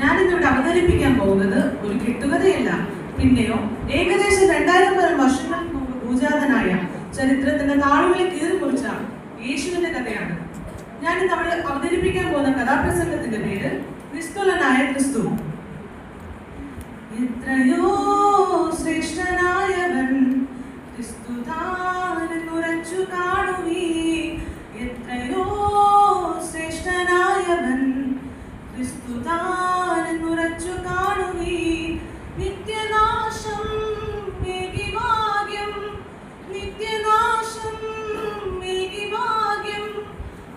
ഞാനിന്നിവിടെ അവതരിപ്പിക്കാൻ പോകുന്നത് ഒരു കെട്ടുകഥയല്ല, പിന്നെയോ ഏകദേശം 2000 വർഷങ്ങൾക്ക് മുമ്പ് ഭൂജാതനായ ചരിത്രത്തിന്റെ താളുകളെ കീറിമുറിച്ച യേശുവിന്റെ കഥയാണ്. ഞാനിന്ന് അവിടെ അവതരിപ്പിക്കാൻ പോകുന്ന കഥാപ്രസംഗത്തിന്റെ പേര് നിസ്തുലനായ ക്രിസ്തു. എത്രയോ ശ്രേഷ്ഠനായവൻ ക്രിസ്തു താനെന്നുറച്ചു കാണുവീ, എത്രയോ ശ്രേഷ്ഠനായവൻ ക്രിസ്തു താനെന്നുറച്ചു കാണുവീ. നിത്യനാശം മേകി ഭാഗ്യം, നിത്യനാശം മേകി ഭാഗ്യം,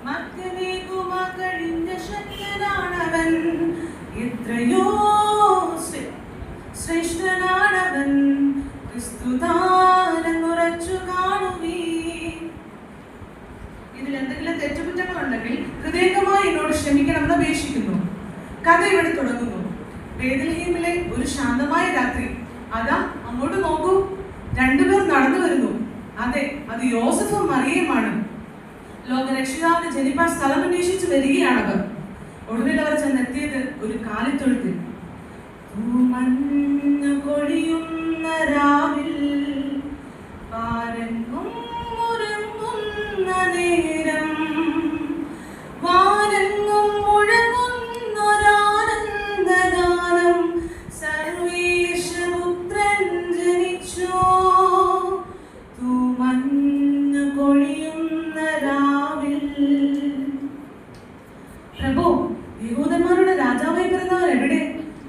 മധ്യമേകുമ കഴിഞ്ഞ ശക്തനാണവൻ, എത്രയോ ശ്രേഷ്ഠനാണവൻ ക്രിസ്തു താനെന്നുറച്ചു കാണുവീ. ഇതിൽ എന്തെങ്കിലും തെറ്റുകുറ്റങ്ങളുണ്ടെങ്കിൽ ഹൃദയംഗമായി എന്നോട് ക്ഷമിക്കണമെന്ന് അപേക്ഷിക്കുന്നു. കഥ ഇവിടെ തുടങ്ങുന്നു. ബേത്ലഹേമിലെ ഒരു ശാന്തമായ രാത്രി. അതാ അങ്ങോട്ട് നോക്കൂ, രണ്ടുപേർ നടന്നു വരുന്നു. അതെ, അത് യോസഫും മറിയയുമാണ്. ലോകരക്ഷിതാവിന് ജനിപ്പാൻ സ്ഥലം അന്വേഷിച്ചു വരികയാണവർ. ഒടുവിൽ അവർ ചെന്നെത്തിയത് ഒരു കാലിത്തൊഴുത്തിൽ. മഞ്ഞു കൊഴിയുന്ന രാവിൽ പാരങ്ങും ഉറങ്ങുന്ന നേരം, വാരങ്ങും മുഴങ്ങുന്നൊരാനന്ദഗാനം, സർവേശപുത്രൻ ജനിച്ചു. മഞ്ഞു കൊഴിയുന്ന രാവിൽ. പ്രഭു, യഹൂദന്മാരുടെ രാജാവായി പിറന്നവർ എവിടെ?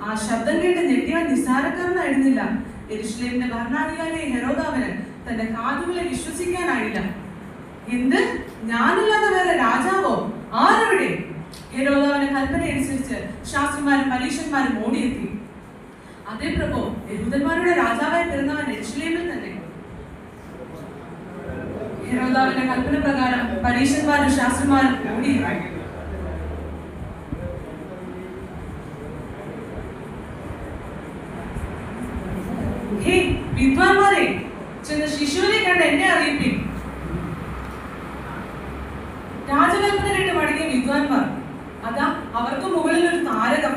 ആ ശബ്ദം കേട്ട് ഞെട്ടിയാൽ നിസ്സാരക്കാരനായിരുന്നില്ല. യെരൂശലേമിന്റെ ഭരണാധികാരി ഹെരോദാവിന് തന്റെ കാതുകളെ വിശ്വസിക്കാനായില്ല. എന്ത്, ഞാനില്ലാതെ വേറെ രാജാവോ? ആരെവിടെ? ഹെരോദാവിന്റെ കൽപ്പന അനുസരിച്ച് ശാസ്ത്രിമാരും പരീക്ഷന്മാരും ഓടിയെത്തി. അതേ പ്രഭു, യഹൂദന്മാരുടെ രാജാവായി പിറന്നവൻ യെരൂശലേമിൽ തന്നെ. ഹെരോദാവിന്റെ കൽപ്പന പ്രകാരം പരീക്ഷന്മാരും ശാസ്ത്രിമാരും ഓടിയെത്തി. വിദ്വാൻമാരെ, ചെന്ന് ശിശുവിനെ കണ്ട് എന്നെ അറിയിപ്പിൻ. രാജകൽപ്പന കേട്ട് മടങ്ങിയ വിദ്വാൻമാർ, അതാ അവർക്ക് മുകളിൽ ഒരു താരകം.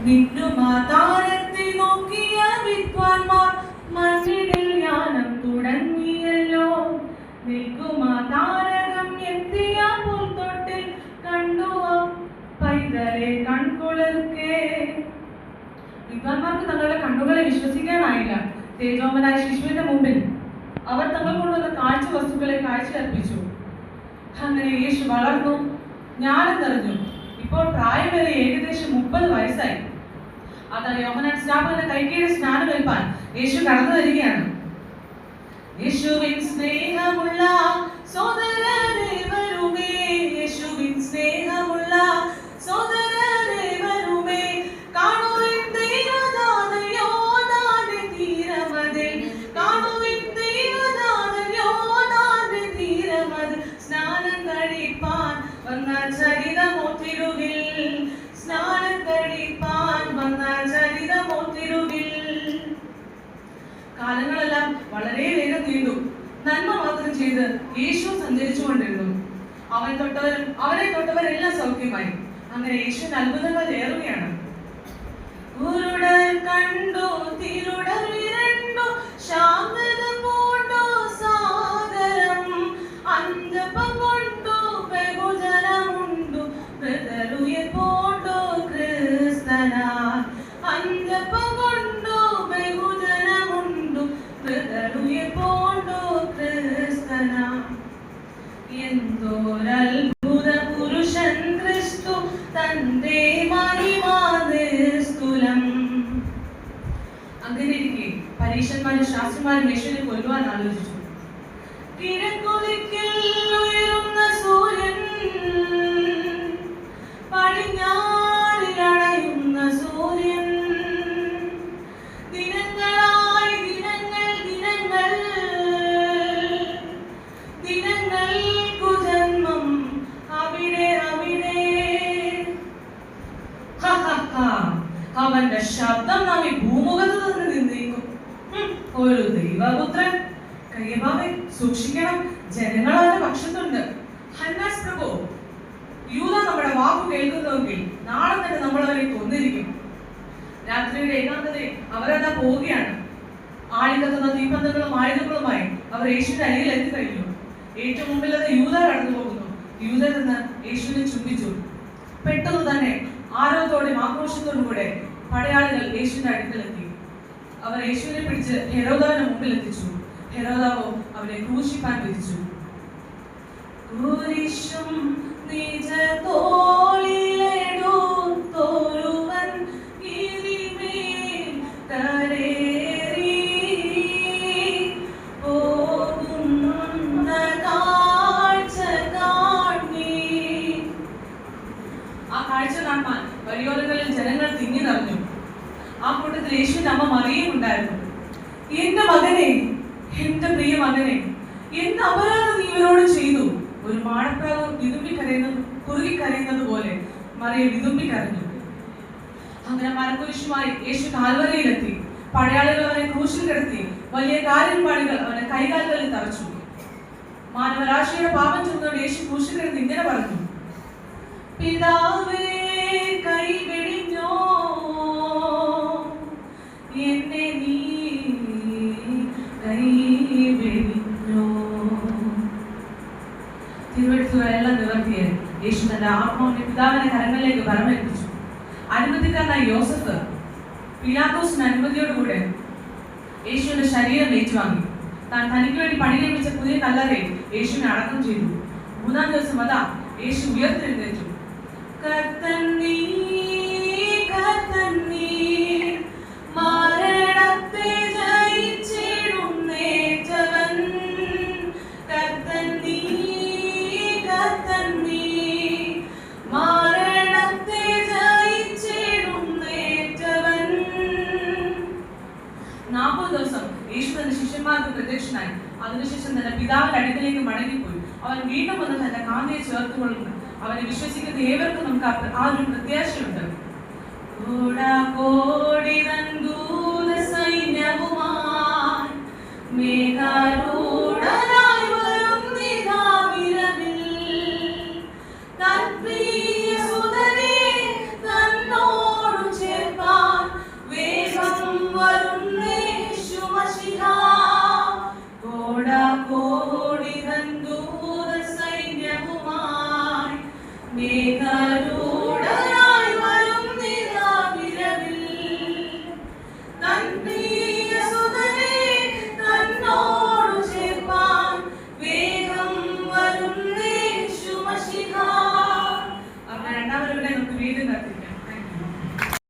മിന്നുമാ താരത്തെ നോക്കിയ വിദ്വാൻമാർ, മണ്ണിൽ ജ്ഞാനം തുടങ്ങിയല്ലോ. നിൽക്കുമാ താരകം എത്തിയ പുൽത്തൊട്ടിൽ, കണ്ടു പൈതലെ കൺകുളിർക്കേ. വിദ്വാൻമാർക്ക് തങ്ങളുടെ കണ്ണുകളെ വിശ്വസിക്കാനായില്ല. തേജോമനായ ശിശുവിന്റെ മുമ്പിൽ അവർ തങ്ങൾ കൊണ്ടുവന്ന കാഴ്ച വസ്തുക്കളെ കാഴ്ച അർപ്പിച്ചു. അങ്ങനെ യേശു വളർന്നു, ജ്ഞാനം നിറഞ്ഞു. ഇപ്പോൾ പ്രായം വരെ ഏകദേശം 30 വയസ്സായി. അതാ യോഹന്നാൻ സ്നാപകന്റെ കൈക്കീഴിൽ സ്നാനമേൽപ്പാൻ യേശു കടന്നു വരികയാണ്. യേശുവിൻ സ്നേഹമുള്ള സോദരരേ വരുമേ, യേശുവിൻ സ്നേഹമുള്ള സോദരരേ വരുമേ, കാണുവിൻ ദൈവദാനയോ നാടെ തീരമതിൽ, കാണുവിൻ ദൈവദാനയോ നാടെ തീരമതിൽ, സ്നാനം കഴിപ്പാൻ വന്ന ചരിതമൊത്തിരുകിൽ, സ്നാനം കഴിപ്പാൻ വന്ന ചരിതമൊത്തിരുകിൽ. കാലങ്ങളെല്ലാം വളരെ വേഗം നീണ്ടു. നന്മ മാത്രം ചെയ്ത് യേശു സഞ്ചരിച്ചുകൊണ്ടിരുന്നു. അവനെ തൊട്ടവരെല്ലാം സൗഖ്യമായി. അങ്ങനെ യേശുവിന്റെ അത്ഭുതങ്ങൾ ഏറുകയാണ്. കണ്ടു തിരുടർ വിരണ്ടു, ശാന്തത പൂണ്ടു സാഗരം, അന്തപം കൊണ്ടു ബഹുജനമുണ്ടു, മൃതരുയെ പോണ്ടു ക്രിസ്തനാ, അന്തപം കൊണ്ടു ബഹുജനമുണ്ടു, മൃതരുയെ പോണ്ടു ക്രിസ്തനാ. എന്തോരത്ഭുത പുരുഷൻ ക്രിസ്തു, തന്റെ മഹിമാനിസ്തുലം. അങ്ങനെ ഇരിക്കെ പരീക്ഷന്മാരും ശാസ്ത്രിമാരും യേശുവിനെ കൊല്ലുവാൻ ആലോചിച്ചു. കിഴക്കുദിക്കിൽ ഉയരുന്ന സൂര്യൻ, പടിഞ്ഞാറിൽ അണയുന്ന സൂര്യൻ, ദിനങ്ങളായി ദിനങ്ങൾ ദിനങ്ങൾ ദിനങ്ങൾക്കു ജന്മം അവിടെ അവിടെ. അവന്റെ ശബ്ദം നാം ഈ ഭൂമുഖത്ത് തന്നെ നിന്നേക്കും. ഒരു ദൈവപുത്രൻ. കയ്യബാബെ, സൂക്ഷിക്കണം, ജനങ്ങളുടെ പക്ഷത്തുണ്ട്. ഹന്നാസ് പ്രഭു, യൂദ നമ്മുടെ വാക്കു കേൾക്കുന്നുവെങ്കിൽ നാളെ തന്നെ നമ്മൾ അവരെ കൊന്നിരിക്കും. രാത്രിയുടെ ഏകാന്തതയിൽ അവരതാ പോവുകയാണ്. ആളിക്കത്തുന്ന തീപ്പന്തങ്ങളും ആയുധങ്ങളുമായി അവർ യേശുവിന്റെ അരികിൽ എത്തിക്കഴിഞ്ഞു. ഏറ്റവും മുമ്പിൽ അത് യൂദ കടന്നു പോകുന്നു. യൂദ നിന്ന് യേശുവിനെ ചുംബിച്ചു. പെട്ടെന്ന് തന്നെ ആരവത്തോടെയും ആക്രോശത്തോടും കൂടെ പടയാളികൾ യേശുവിന്റെ അടുക്കലെത്തി. അവർ യേശുവിനെ പിടിച്ച് ഹെരോദാവിന്റെ മുമ്പിൽ എത്തിച്ചു. ഹെരോദാവോ അവനെ ക്രൂശിപ്പാൻ വിധിച്ചു. കുരിശും നിജ തോളിലെടുത്തോരുവൻ ഇതിന്മേൽ കരേറി പോകുന്ന കാഴ്ച കാണി. ആ കാഴ്ച കാണാൻ വഴിയോരങ്ങളിൽ ജനങ്ങൾ തിങ്ങി നിറഞ്ഞു. ആ കൂട്ടത്തിൽ യേശുവിന്റെ അമ്മ മറിയം ഉണ്ടായിരുന്നു. എന്റെ മകനെ, എന്റെ പ്രിയ മകനെ, എന്ത് അപരാധം നീ ഇവരോട് ചെയ്തു? ഒരു മാടപ്രാവ് കുറുകി കരയുന്നത് പോലെ മറിയം വിതുമ്പി കരഞ്ഞു. അങ്ങനെ മരക്കുരിശുമായി യേശു കാൽവരിയിലെത്തി. പടയാളികൾ അവനെ ക്രൂശിൽ കിടത്തി. വലിയ കാര്യപാടികൾ അവനെ കൈകാലുകളിൽ തറച്ചു. മാനവരാശിയുടെ പാപം ചുമന്നുകൊണ്ട് യേശു ക്രൂശിൽ കിടന്ന് ഇങ്ങനെ പറഞ്ഞു: പിതാവേ, കൈവെടിഞ്ഞോ എന്നെ നീ കൈവെടിഞ്ഞോ. തിരുവെടുത്തുകളെല്ലാം നിവർത്തിയത് യേശു തന്റെ ആത്മാവിന്റെ പിതാവിന്റെ കരങ്ങളിലേക്ക് പരമേൽപ്പിച്ചു. അനുമതിക്കാരനായ യോസഫ് പിലാത്തോസിന്റെ അനുമതിയോടുകൂടെ യേശുവിന്റെ ശരീരം ഏറ്റുവാങ്ങി. താൻ തനിക്ക് വേണ്ടി പണികഴിപ്പിച്ച പുതിയ കല്ലറയിൽ യേശുവിനെ അടക്കം ചെയ്തു. 3-ാം ദിവസം അതാ യേശു ഉയർത്തെഴുന്നേറ്റു. കർത്തനീ കർത്തനീ മരണത്തെ ജയിച്ചിടുന്നേറ്റവൻ, കർത്തനീ കർത്തനീ മരണത്തെ ജയിച്ചിടുന്നേറ്റവൻ. 40 ദിവസം യേശു തന്റെ ശിഷ്യന്മാർക്ക് പ്രത്യക്ഷനായി. അതിനുശേഷം തന്റെ പിതാവിന്റെ അടുക്കലേക്ക് മടങ്ങിപ്പോയി. അവൻ വീണ്ടും വന്ന് തന്റെ കാന്തിയെ ചേർത്തുകൊള്ളുന്നു. അവനെ വിശ്വസിക്കുന്ന ഏവർക്കും നമുക്ക് ആ ഒരു പ്രത്യാശയുണ്ട്. കോടാകോടി ദൂത സൈന്യവുമായി മേഘാരൂഢ